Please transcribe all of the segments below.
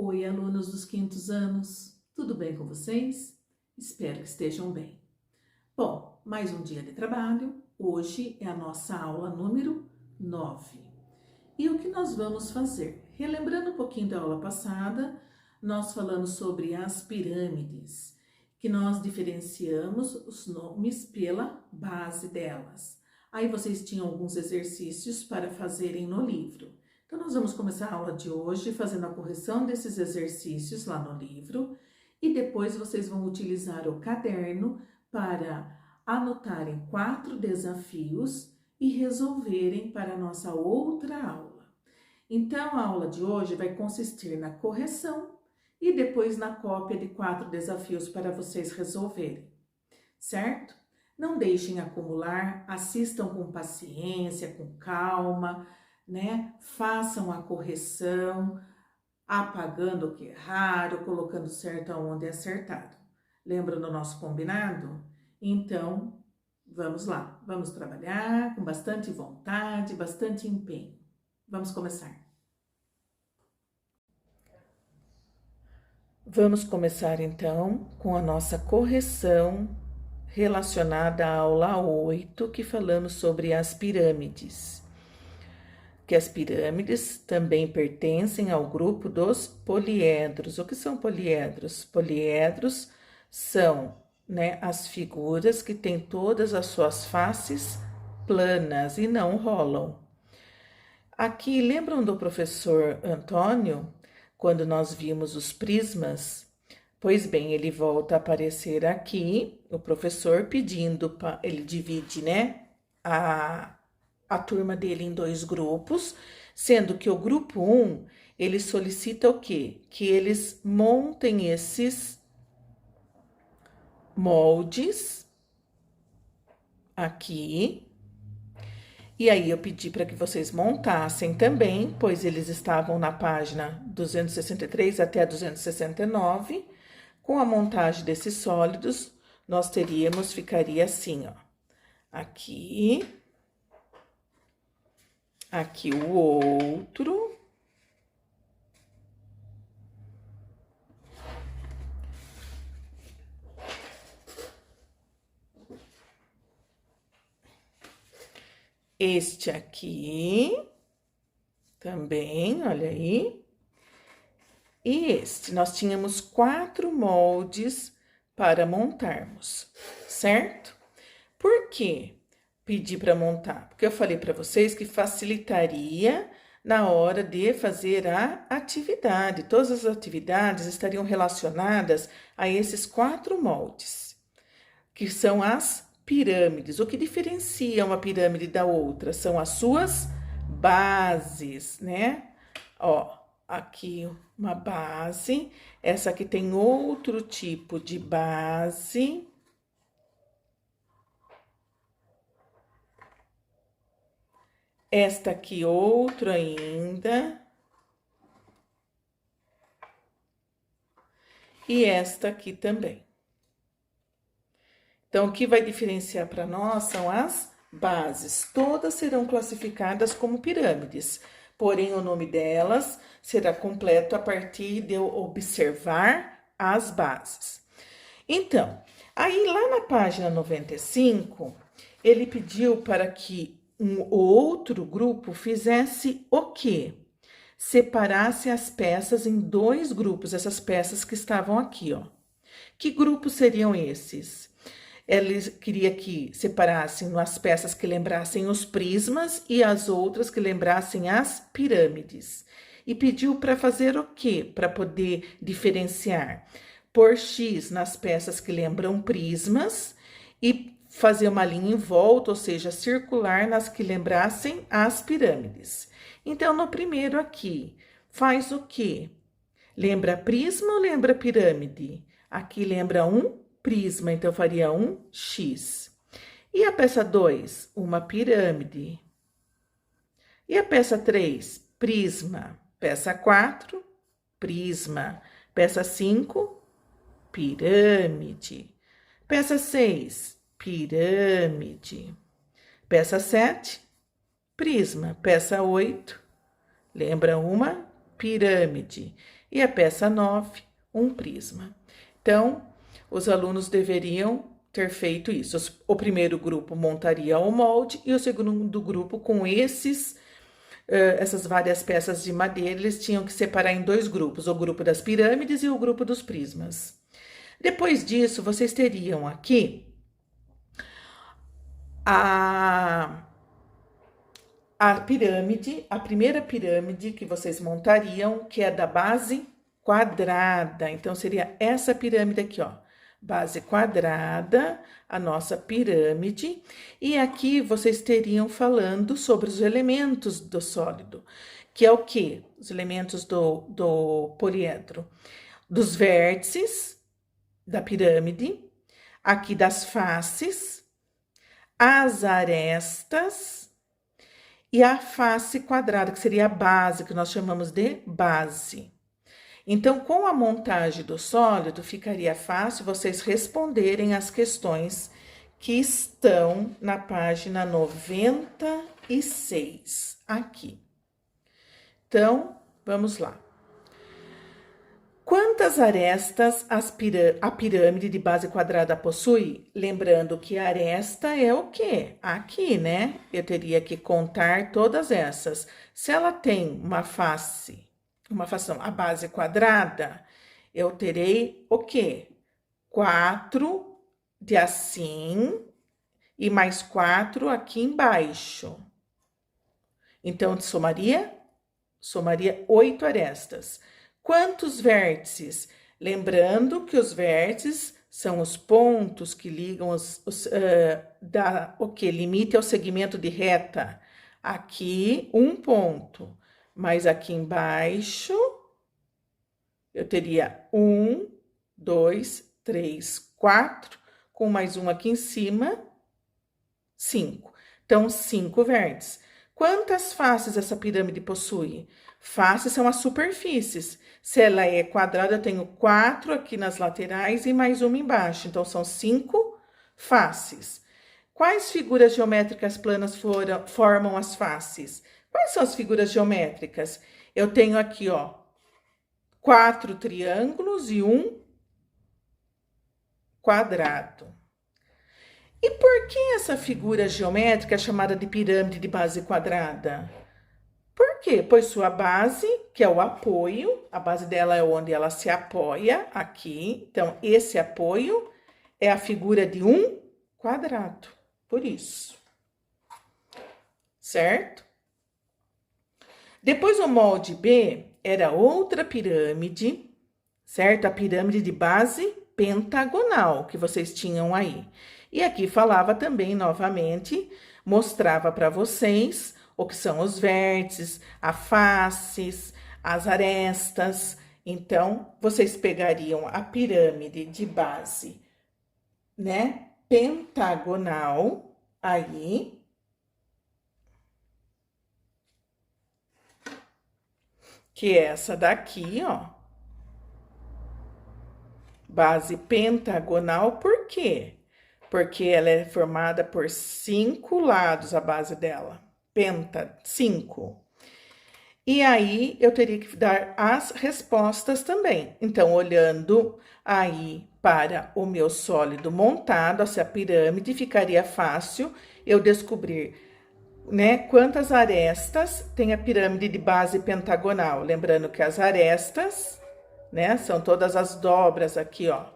Oi, alunos dos quintos anos, tudo bem com vocês? Espero que estejam bem. Bom, mais um dia de trabalho. Hoje é a nossa aula número 9. E o que nós vamos fazer? Relembrando um pouquinho da aula passada, nós falamos sobre as pirâmides, que nós diferenciamos os nomes pela base delas. Aí vocês tinham alguns exercícios para fazerem no livro. Então, nós vamos começar a aula de hoje fazendo a correção desses exercícios lá no livro e depois vocês vão utilizar o caderno para anotarem 4 desafios e resolverem para a nossa outra aula. Então, a aula de hoje vai consistir na correção e depois na cópia de 4 desafios para vocês resolverem, certo? Não deixem acumular, assistam com paciência, com calma, né? Façam a correção, apagando o que é errado, colocando certo aonde é acertado. Lembra do nosso combinado? Então, vamos lá. Vamos trabalhar com bastante vontade, bastante empenho. Vamos começar. Vamos começar então com a nossa correção relacionada à aula 8, que falamos sobre as pirâmides. Que as pirâmides também pertencem ao grupo dos poliedros. O que são poliedros? Poliedros são, as figuras que têm todas as suas faces planas e não rolam. Aqui, lembram do professor Antônio, quando nós vimos os prismas? Pois bem, ele volta a aparecer aqui, o professor pedindo, ele divide, a turma dele em 2 grupos, sendo que o grupo 1, ele solicita o quê? Que eles montem esses moldes aqui. E aí eu pedi para que vocês montassem também, pois eles estavam na página 263 até a 269. Com a montagem desses sólidos, nós ficaria assim, ó. Aqui o outro. Este aqui também, olha aí. E este, nós tínhamos 4 moldes para montarmos, certo? Por quê? Pedir para montar, porque eu falei para vocês que facilitaria na hora de fazer a atividade. Todas as atividades estariam relacionadas a esses 4 moldes, que são as pirâmides. O que diferencia uma pirâmide da outra são as suas bases, né? Ó, aqui uma base, essa aqui tem outro tipo de base. Esta aqui, outro ainda. E esta aqui também. Então, o que vai diferenciar para nós são as bases. Todas serão classificadas como pirâmides, porém o nome delas será completo a partir de eu observar as bases. Então, aí lá na página 95, ele pediu para que um outro grupo fizesse o quê? Separasse as peças em 2 grupos, essas peças que estavam aqui, ó. Que grupos seriam esses? Ele queria que separassem as peças que lembrassem os prismas e as outras que lembrassem as pirâmides. E pediu para fazer o quê? Para poder diferenciar. Pôr X nas peças que lembram prismas e fazer uma linha em volta, ou seja, circular nas que lembrassem as pirâmides. Então, no primeiro aqui, faz o quê? Lembra prisma ou lembra pirâmide? Aqui lembra um prisma, então faria um X. E a peça 2? Uma pirâmide. E a peça 3? Prisma. Peça 4? Prisma. Peça 5? Pirâmide. Peça 6? Pirâmide. Peça 7? Prisma. Peça 8? Lembra uma pirâmide. E a peça 9, um prisma. Então, os alunos deveriam ter feito isso. O primeiro grupo montaria o molde e o segundo grupo, com essas várias peças de madeira, eles tinham que separar em 2 grupos, o grupo das pirâmides e o grupo dos prismas. Depois disso, vocês teriam aqui a pirâmide, a primeira pirâmide que vocês montariam, que é da base quadrada. Então, seria essa pirâmide aqui, ó. Base quadrada, a nossa pirâmide. E aqui vocês teriam falando sobre os elementos do sólido, que é o quê? Os elementos do poliedro. Dos vértices da pirâmide, aqui das faces, as arestas e a face quadrada, que seria a base, que nós chamamos de base. Então, com a montagem do sólido, ficaria fácil vocês responderem as questões que estão na página 96, aqui. Então, vamos lá. Quantas arestas a pirâmide de base quadrada possui? Lembrando que a aresta é o quê? Aqui, né? Eu teria que contar todas essas. Se ela tem uma face não, a base quadrada, eu terei o quê? 4 de assim e mais 4 aqui embaixo. Então, somaria 8 arestas. Quantos vértices? Lembrando que os vértices são os pontos que ligam limite ao segmento de reta. Aqui, um ponto. Mas aqui embaixo, eu teria 1, 2, 3, 4, com mais um aqui em cima, 5. Então, 5 vértices. Quantas faces essa pirâmide possui? Faces são as superfícies. Se ela é quadrada, eu tenho 4 aqui nas laterais e mais uma embaixo. Então, são 5 faces. Quais figuras geométricas planas formam as faces? Quais são as figuras geométricas? Eu tenho aqui, ó, 4 triângulos e um quadrado. E por que essa figura geométrica é chamada de pirâmide de base quadrada? Por quê? Pois sua base, que é o apoio, a base dela é onde ela se apoia, aqui. Então, esse apoio é a figura de um quadrado, por isso. Certo? Depois, o molde B era outra pirâmide, certo? A pirâmide de base pentagonal que vocês tinham aí. E aqui falava também, novamente, mostrava para vocês o que são os vértices, as faces, as arestas. Então, vocês pegariam a pirâmide de base, né, pentagonal, aí, que é essa daqui, ó. Base pentagonal, por quê? Porque ela é formada por 5 lados, a base dela. 5. E aí, eu teria que dar as respostas também. Então, olhando aí para o meu sólido montado, essa pirâmide, ficaria fácil eu descobrir, né, quantas arestas tem a pirâmide de base pentagonal. Lembrando que as arestas, né, são todas as dobras aqui, ó.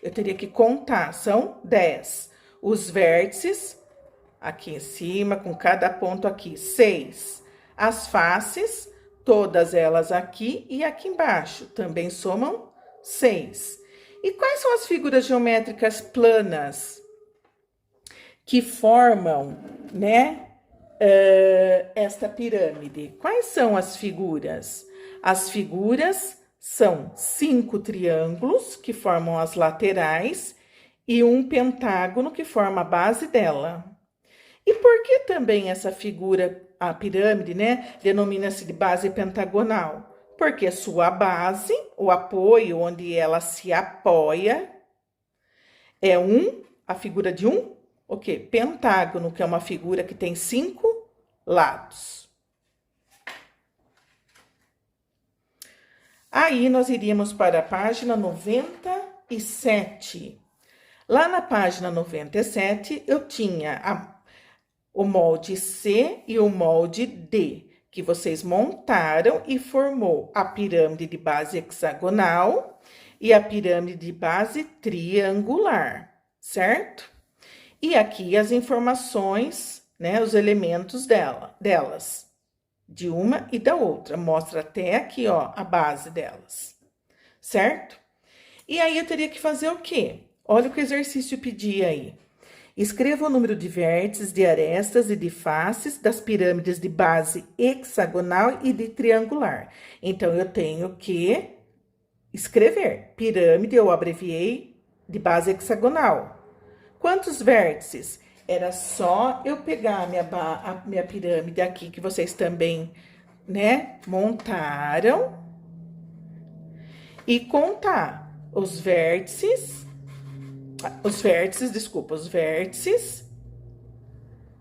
Eu teria que contar, são 10. Os vértices, aqui em cima, com cada ponto aqui, 6. As faces, todas elas aqui e aqui embaixo, também somam 6. E quais são as figuras geométricas planas que formam, né, esta pirâmide? Quais são as figuras? As figuras são 5 triângulos que formam as laterais e um pentágono que forma a base dela. E por que também essa figura, a pirâmide, né, denomina-se de base pentagonal? Porque sua base, o apoio onde ela se apoia, é a figura de o quê? Pentágono, que é uma figura que tem 5 lados. Aí, nós iríamos para a página 97. Lá na página 97, eu tinha o molde C e o molde D, que vocês montaram e formou a pirâmide de base hexagonal e a pirâmide de base triangular, certo? E aqui as informações, né, os elementos delas, de uma e da outra. Mostra até aqui, ó, a base delas, certo? E aí, eu teria que fazer o quê? Olha o que o exercício pedia aí. Escreva o número de vértices, de arestas e de faces das pirâmides de base hexagonal e de triangular. Então, eu tenho que escrever. Pirâmide, eu abreviei de base hexagonal. Quantos vértices? Era só eu pegar a minha pirâmide aqui, que vocês também, né, montaram, e contar os vértices,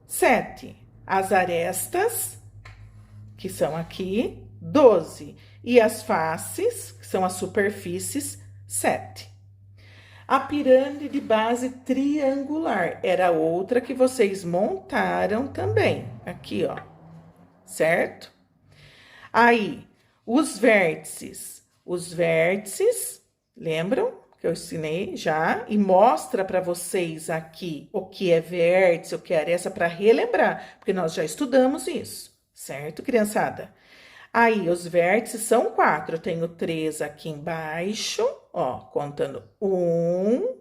7. As arestas, que são aqui, 12. E as faces, que são as superfícies, 7. A pirâmide de base triangular era outra que vocês montaram também, aqui, ó, certo? Aí, os vértices, lembram que eu ensinei já? E mostra para vocês aqui o que é vértice, o que é aresta, para relembrar, porque nós já estudamos isso, certo, criançada? Aí, os vértices são 4. Eu tenho 3 aqui embaixo, ó, contando 1,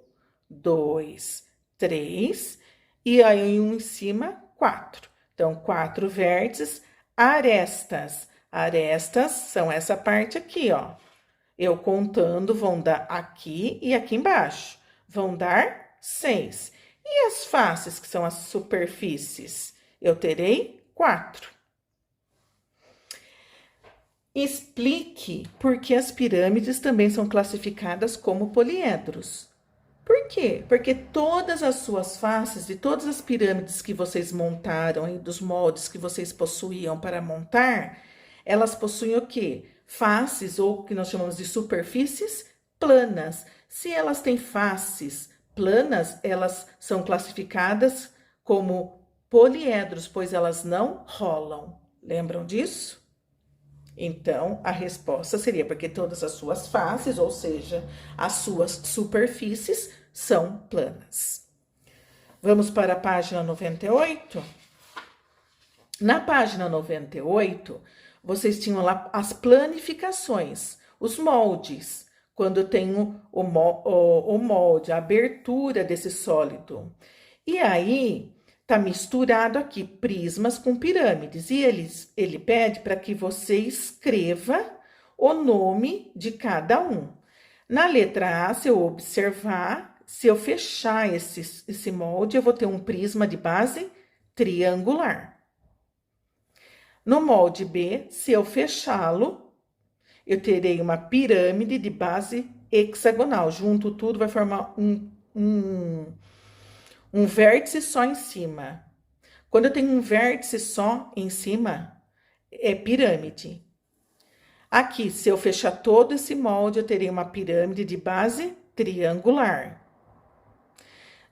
2, 3. E aí, um em cima, 4. Então, 4 vértices. Arestas. Arestas são essa parte aqui, ó. Eu contando, vão dar aqui e aqui embaixo. Vão dar 6. E as faces, que são as superfícies? Eu terei 4. Explique por que as pirâmides também são classificadas como poliedros. Por quê? Porque todas as suas faces, de todas as pirâmides que vocês montaram, e dos moldes que vocês possuíam para montar, elas possuem o quê? Faces, ou o que nós chamamos de superfícies, planas. Se elas têm faces planas, elas são classificadas como poliedros, pois elas não rolam. Lembram disso? Então, a resposta seria porque todas as suas faces, ou seja, as suas superfícies, são planas. Vamos para a página 98? Na página 98, vocês tinham lá as planificações, os moldes, quando tem o molde, a abertura desse sólido. E aí, tá misturado aqui prismas com pirâmides. E ele pede para que você escreva o nome de cada um. Na letra A, se eu observar, se eu fechar esse molde, eu vou ter um prisma de base triangular. No molde B, se eu fechá-lo, eu terei uma pirâmide de base hexagonal. Junto tudo vai formar um vértice só em cima. Quando eu tenho um vértice só em cima, é pirâmide. Aqui, se eu fechar todo esse molde, eu terei uma pirâmide de base triangular.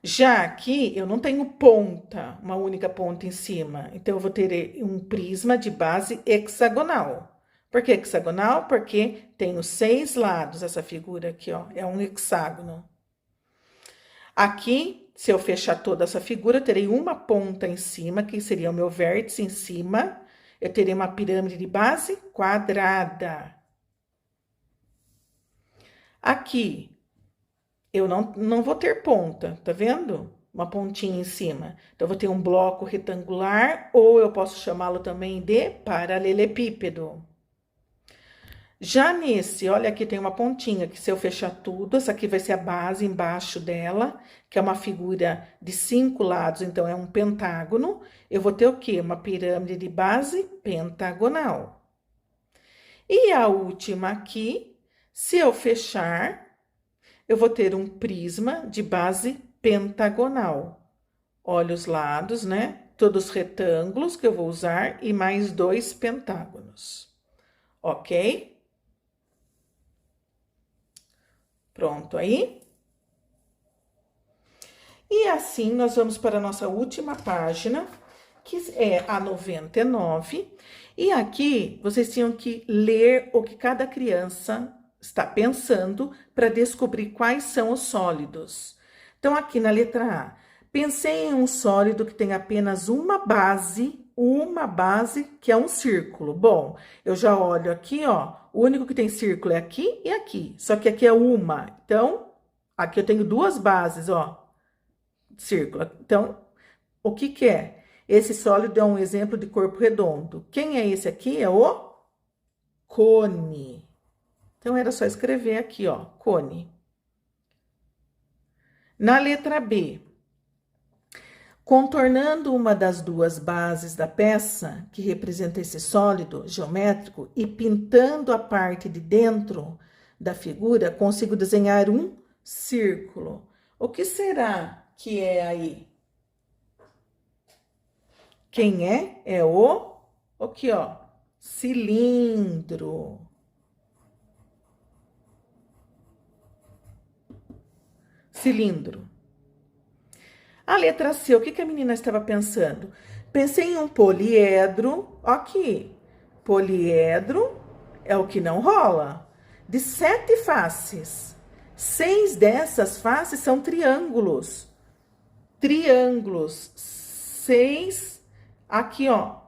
Já aqui, eu não tenho ponta, uma única ponta em cima. Então, eu vou ter um prisma de base hexagonal. Por que hexagonal? Porque tem os 6 lados, essa figura aqui, ó, é um hexágono. Aqui, se eu fechar toda essa figura, eu terei uma ponta em cima, que seria o meu vértice em cima. Eu terei uma pirâmide de base quadrada. Aqui, eu não vou ter ponta, tá vendo? Uma pontinha em cima. Então, eu vou ter um bloco retangular, ou eu posso chamá-lo também de paralelepípedo. Já nesse, olha aqui, tem uma pontinha, que se eu fechar tudo, essa aqui vai ser a base embaixo dela, que é uma figura de 5 lados, então é um pentágono. Eu vou ter o quê? Uma pirâmide de base pentagonal. E a última aqui, se eu fechar, eu vou ter um prisma de base pentagonal. Olha os lados, né? Todos retângulos que eu vou usar e mais 2 pentágonos. Ok? Pronto aí? E assim nós vamos para a nossa última página, que é a 99. E aqui vocês tinham que ler o que cada criança está pensando para descobrir quais são os sólidos. Então, aqui na letra A, pensei em um sólido que tem apenas uma base que é um círculo. Bom, eu já olho aqui, ó, o único que tem círculo é aqui e aqui, só que aqui é uma. Então, aqui eu tenho duas bases, ó, círculo. Então, o que que é? Esse sólido é um exemplo de corpo redondo. Quem é esse aqui? É o cone. Então, era só escrever aqui, ó, cone. Na letra B, contornando uma das duas bases da peça, que representa esse sólido geométrico, e pintando a parte de dentro da figura, consigo desenhar um círculo. O que será que é aí? Quem é? É o aqui, ó, cilindro. Cilindro. A letra C, o que que a menina estava pensando? Pensei em um poliedro, aqui. Poliedro é o que não rola. De 7 faces. 6 dessas faces são triângulos. Triângulos. 6, aqui, ó. O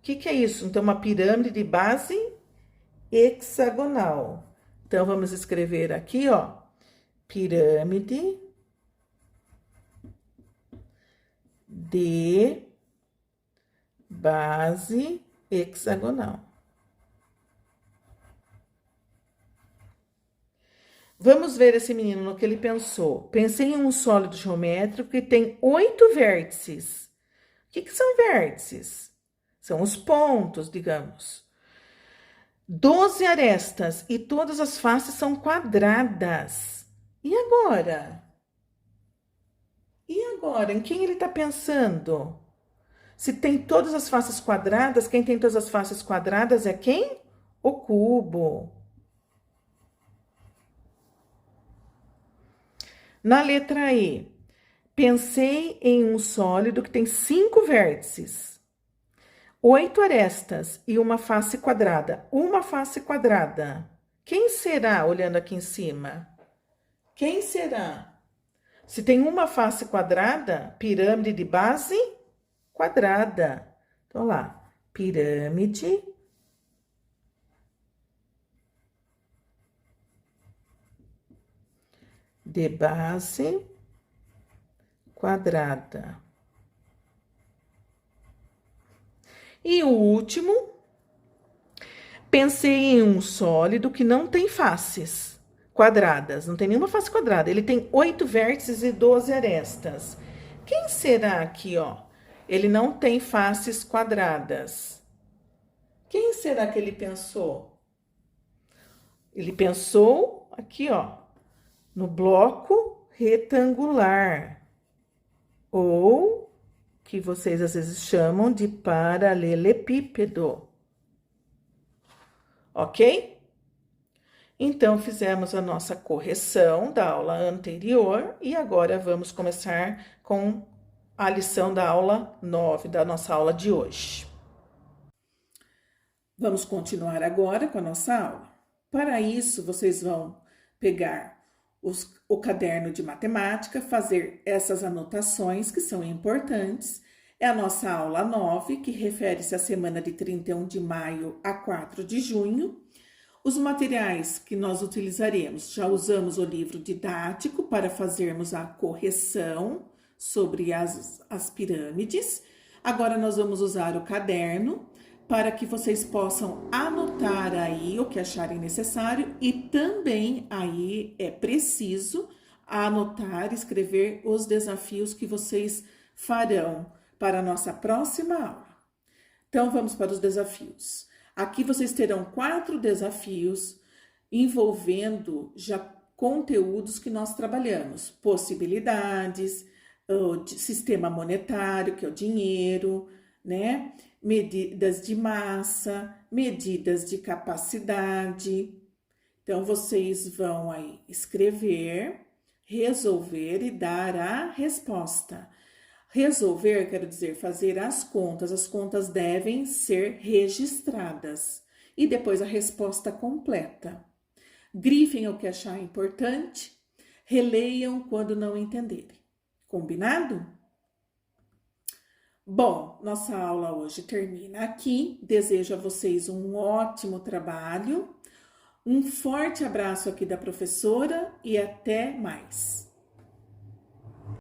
que que é isso? Então, uma pirâmide de base hexagonal. Então, vamos escrever aqui, ó, pirâmide de base hexagonal. Vamos ver esse menino no que ele pensou. Pensei em um sólido geométrico que tem 8 vértices. O que que são vértices? São os pontos, digamos. 12 arestas e todas as faces são quadradas. E agora? E agora? Em quem ele está pensando? Se tem todas as faces quadradas, quem tem todas as faces quadradas é quem? O cubo. Na letra E, pensei em um sólido que tem 5 vértices, 8 arestas e uma face quadrada. Uma face quadrada. Quem será, olhando aqui em cima? Quem será? Se tem uma face quadrada, pirâmide de base quadrada. Então, lá, pirâmide de base quadrada. E o último, pensei em um sólido que não tem faces quadradas, não tem nenhuma face quadrada. Ele tem 8 vértices e 12 arestas. Quem será aqui, ó? Ele não tem faces quadradas. Quem será que ele pensou? Ele pensou aqui, ó, no bloco retangular, ou que vocês às vezes chamam de paralelepípedo. Ok? Então, fizemos a nossa correção da aula anterior e agora vamos começar com a lição da aula 9, da nossa aula de hoje. Vamos continuar agora com a nossa aula. Para isso, vocês vão pegar o caderno de matemática, fazer essas anotações que são importantes. É a nossa aula 9, que refere-se à semana de 31 de maio a 4 de junho. Os materiais que nós utilizaremos, já usamos o livro didático para fazermos a correção sobre as pirâmides. Agora nós vamos usar o caderno para que vocês possam anotar aí o que acharem necessário e também aí é preciso anotar, escrever os desafios que vocês farão para a nossa próxima aula. Então, vamos para os desafios. Aqui vocês terão 4 desafios envolvendo já conteúdos que nós trabalhamos. Possibilidades, o sistema monetário, que é o dinheiro, né? Medidas de massa, medidas de capacidade. Então, vocês vão aí escrever, resolver e dar a resposta. Resolver quer dizer fazer as contas devem ser registradas e depois a resposta completa. Grifem o que achar importante, releiam quando não entenderem. Combinado? Bom, nossa aula hoje termina aqui. Desejo a vocês um ótimo trabalho. Um forte abraço aqui da professora e até mais.